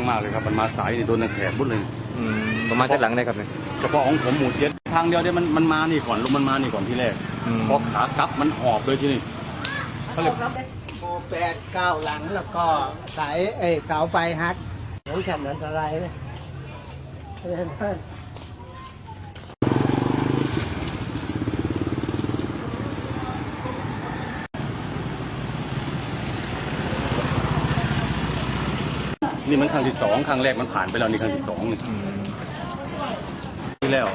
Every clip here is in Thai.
มากเลยครับมันมาสายนี่โดนตะแคงบุ้นเลยประมาณจากหลังได้ครับเนี่ยเฉพาะของผมหมู่7ทางเดียวเนี่ยมันมานี่ก่อนลมมันมานี่ก่อนที่แรกพอขากลับมันหอบเลยที่นี่เขาเลยโม8-9หลังแล้วก็สายเสาไฟหักโอ้ยฉันอันตรายเลยนี่มันครั้งที่2ครั้งแรกมันผ่านไปแล้วนี่ครั้งที่2นี่ที่แล้ว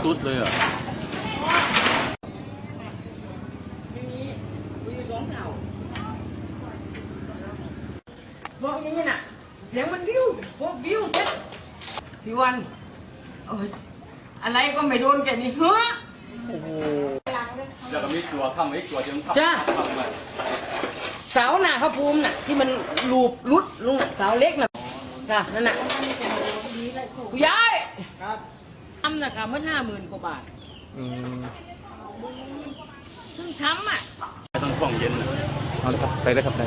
สุดๆเลยอ่ะบอกอย่างนี้น่ะเสียงมันบิ้วพวกบิ้วเจ็ดพี่วันโอ้ยอะไรก็ไม่โดนแกนี่เฮ้อแล้วก็มีตัวข้ามไว้ตัวที่มันข้าม จ้าเสาหน้าพระภูมิน่ะที่มันลูบลุดลงน่ะเสาเล็กน่ะจ้ะนั่นน่ะผู้ใหญ่ทำนะคะเมื่อ50,000 กว่าบาทเพิ่งทำอ่ะต้องช่วงเย็นนะเอาเลยครับไปเลยครับได้